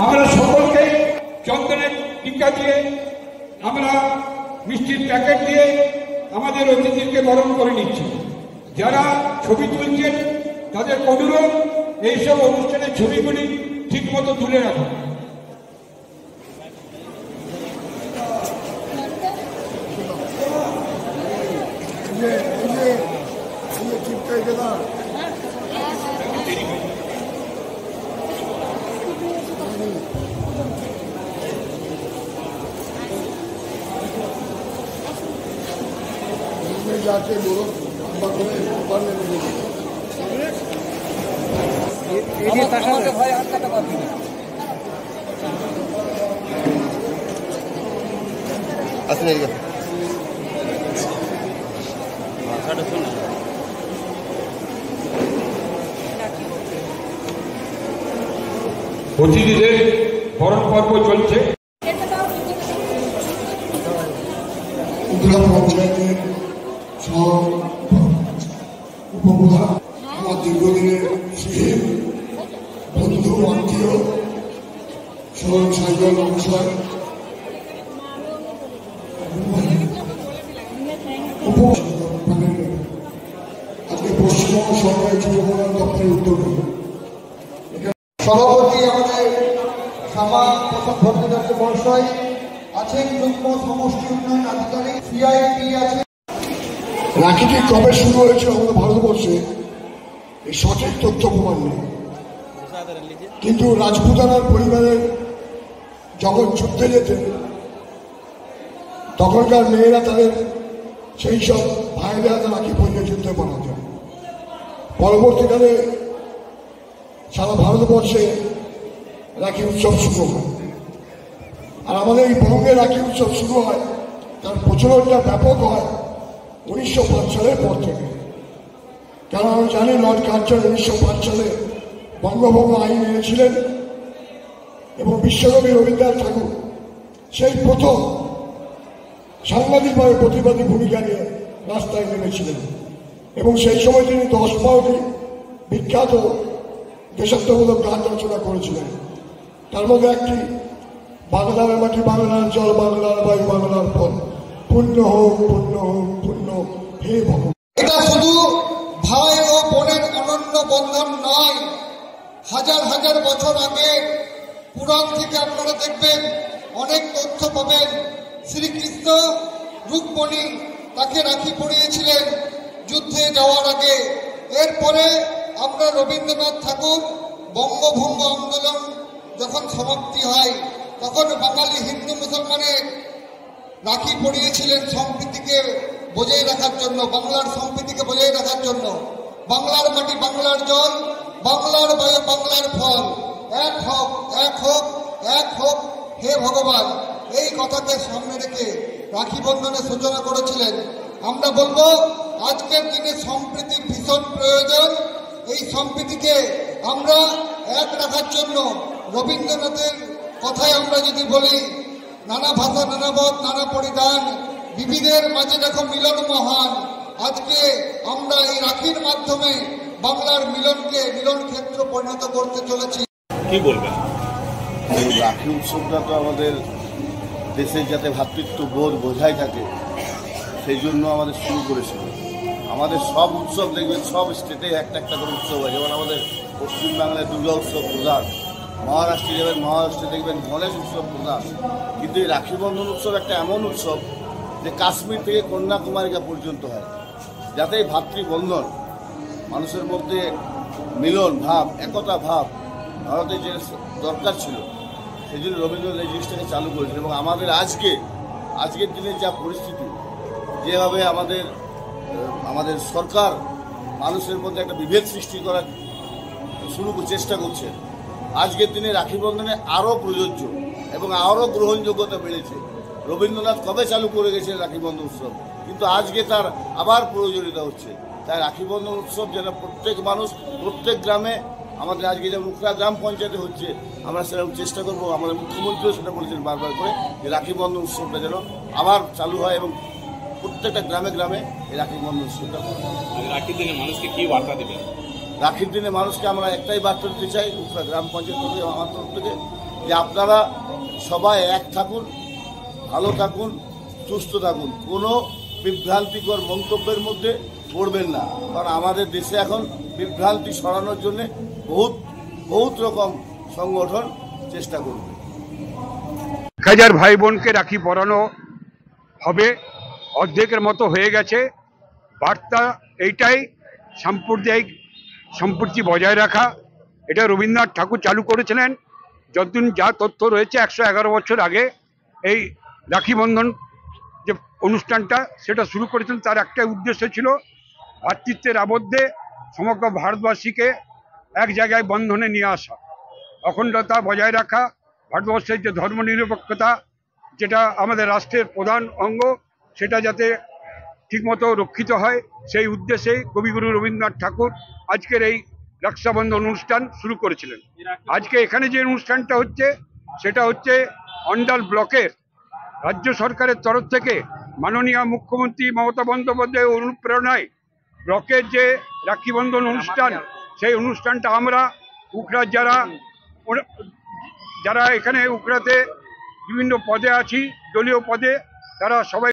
আমরা সকলকে চন্দনের টিকা দিয়ে, আমরা মিষ্টির প্যাকেট দিয়ে আমাদের অতিথিকে বরণ করে নিচ্ছি। যারা ছবি তুলছেন তাদের অনুরোধ এইসব অনুষ্ঠানের ছবিগুলি ঠিক মতো তুলে রাখুন। जाके बोलो भाई हाथ का बात অতিথিদের বরণ পর্ব চলছে। পঞ্চায়েতের উপপ্রধান, আমার দীর্ঘদিনের সুহীন বন্ধু আত্মীয় স্মরণ সাইকেল মহাশয়, আজকে পশ্চিমবঙ্গ সরকারি যুব কল্যাণ দপ্তরের উদ্যোগে সভাপতি আমাদের শ্যামা প্রসাদ ভট্টাচার্য মহাশয় আছেন, যুগ্ম সমষ্টি উন্নয়ন আধিকারিক সিআইপি আছে। রাখিটি কবে শুরু হয়েছে আমাদের ভারতবর্ষে এই সঠিক তথ্য প্রমাণ নেই, কিন্তু রাজপুতানার পরিবারের যখন যুদ্ধে যেতেন তখনকার মেয়েরা তাদের সেই সব ভাইরা রাখি পরিয়ে যুদ্ধে বানাতেন। পরবর্তীকালে সারা ভারতবর্ষে রাখি উৎসব শুরু হয়, আর আমাদের এই বঙ্গে রাখি উৎসব শুরু হয়, তার প্রচলনটা ব্যাপক হয় 1905 সালের পর থেকে। কারণ আমি জানি লর্ড কার্জন 1905 সালে বঙ্গভঙ্গ আইন এনেছিলেন এবং বিশ্বকবি রবীন্দ্রনাথ ঠাকুর সেই প্রথম সাংবাদিকভাবে প্রতিবাদী ভূমিকা নিয়ে রাস্তায় নেমেছিলেন এবং সেই সময় তিনি 10-12টি বিখ্যাত দেশাত্মমূলক গান রচনা করেছিলেন। তার মধ্যে একটি বাংলার মাটি, বাংলার জল, বাংলার বায়ু, বাংলার ফল, পুণ্য হোক পুণ্য হোক পুণ্য হে ভগবান। এটা শুধু ভাই ও বোনের অনন্য বন্ধন নয়, হাজার হাজার বছর আগে পুরাণ থেকে আপনারা দেখবেন অনেক তথ্য পাবেন। শ্রীকৃষ্ণ রুক্মিণী তাকে রাখি পরিয়েছিলেন যুদ্ধে যাওয়ার আগে। এরপরে আমরা রবীন্দ্রনাথ ঠাকুর বঙ্গভঙ্গ আন্দোলন যখন সমাপ্তি হয় তখন বাঙালি হিন্দু মুসলমানের রাখি পরিয়েছিলেন সম্প্রীতিকে বজায় রাখার জন্য, বাংলার সম্প্রীতিকে বজায় রাখার জন্য। বাংলার মাটি, বাংলার জল, বাংলার বায়ু, বাংলার ফল, এক হোক এক হোক এক হোক হে ভগবান, এই কথাকে সামনে রেখে রাখি বন্ধনের সূচনা করেছিলেন। আমরা বলবো আজকের দিনে সম্প্রীতির ভীষণ প্রয়োজন। এই সম্প্রীতিকে আমরা এক রাখার জন্য রবীন্দ্রনাথের কথায় আমরা যদি বলি, নানা ভাষা নানা মত নানা পরিধান, বিবিধের মাঝে দেখো মিলন মহান। আজকে আমরা এই রাখির মাধ্যমে বাংলার মিলনকে মিলন ক্ষেত্র পরিণত করতে চলেছি। কি বলবেন? রাখি উৎসবটা তো আমাদের দেশের যাতে ভ্রাতৃত্ববোধ বোঝাই থাকে সেই জন্য আমাদের শুরু করেছিল। আমাদের সব উৎসব দেখবেন সব স্টেটে একটা একটা করে উৎসব হয়। যেমন আমাদের পশ্চিমবাংলায় দুর্গা উৎসব প্রধান, মহারাষ্ট্রে যাবেন মহারাষ্ট্রে দেখবেন গণেশ উৎসব প্রধান। কিন্তু এই রাখি বন্ধন উৎসব একটা এমন উৎসব যে কাশ্মীর থেকে কন্যাকুমারিকা পর্যন্ত হয়, যাতে এই ভাতৃবন্ধন মানুষের মধ্যে মিলন ভাব, একতা ভাব ভারতে যে দরকার ছিল, সেই জন্য রবীন্দ্রনাথ এই জিনিসটাকে চালু করেছিল। এবং আমাদের আজকের দিনের যা পরিস্থিতি, যেভাবে আমাদের সরকার মানুষের মধ্যে একটা বিভেদ সৃষ্টি করার চেষ্টা করছে, আজকের দিনে রাখি বন্ধনে আরও প্রযোজ্য এবং আরও গ্রহণযোগ্যতা বেড়েছে। রবীন্দ্রনাথ কবে চালু করে গেছে রাখি বন্ধন উৎসব, কিন্তু আজকে তার আবার প্রয়োজনীয়তা হচ্ছে। তাই রাখি বন্ধন উৎসব যেন প্রত্যেক মানুষ প্রত্যেক গ্রামে, আমাদের আজকে যেমন মুখরা গ্রাম পঞ্চায়েতে হচ্ছে, আমরা সেরকম চেষ্টা করবো। আমাদের মুখ্যমন্ত্রীও সেটা বলেছেন বারবার করে যে রাখি বন্ধন উৎসবটা যেন আবার চালু হয় এবং প্রত্যেকটা গ্রামে গ্রামে এই রাখি বন্ধন উৎসবটা। রাখির দিনে মানুষকে কি বার্তা দেবেন? রাখির দিনে মানুষকে আমরা একটাই বার্তা দিতে চাই উখড়া গ্রাম পঞ্চায়েত থেকে, আমার তরফ থেকে, যে আপনারা সবাই এক থাকুন, ভালো থাকুন, সুস্থ থাকুন, কোনো বিভ্রান্তিকর মন্তব্যের মধ্যে পড়বেন না, কারণ আমাদের দেশে এখন বিভ্রান্তি সরানোর জন্য বহুত রকম সংগঠন চেষ্টা করবে। 1000 ভাই বোনকে রাখি পরানো হবে, অর্ধেকের মতো হয়ে গেছে। বার্তা এইটাই, সাম্প্রদায়িক সম্প্রীতি বজায় রাখা। এটা রবীন্দ্রনাথ ঠাকুর চালু করেছিলেন। যতদিন যা তথ্য রয়েছে 111 বছর আগে এই রাখি বন্ধন যে অনুষ্ঠানটা সেটা শুরু করেছিলেন, তার একটা উদ্দেশ্য ছিল ভ্রাতৃত্বের আবদ্ধে সমগ্র ভারতবাসীকে এক জায়গায় বন্ধনে নিয়ে আসা, অখণ্ডতা বজায় রাখা, ভারতবর্ষের যে ধর্মনিরপেক্ষতা যেটা আমাদের রাষ্ট্রের প্রধান অঙ্গ সেটা যাতে ঠিকমতো রক্ষিত হয়, সেই উদ্দেশ্যেই কবিগুরু রবীন্দ্রনাথ ঠাকুর আজকের এই রক্ষাবন্ধন অনুষ্ঠান শুরু করেছিলেন। আজকে এখানে যে অনুষ্ঠানটা হচ্ছে সেটা হচ্ছে অন্ডাল ব্লকের রাজ্য সরকারের তরফ থেকে মাননীয় মুখ্যমন্ত্রী মমতা বন্দ্যোপাধ্যায়ের অনুপ্রেরণায় ব্লকের যে রাখি বন্ধন অনুষ্ঠান, সেই অনুষ্ঠানটা আমরা উখড়ার যারা এখানে উখড়াতে বিভিন্ন পদে আছি, দলীয় পদে, তারা সবাই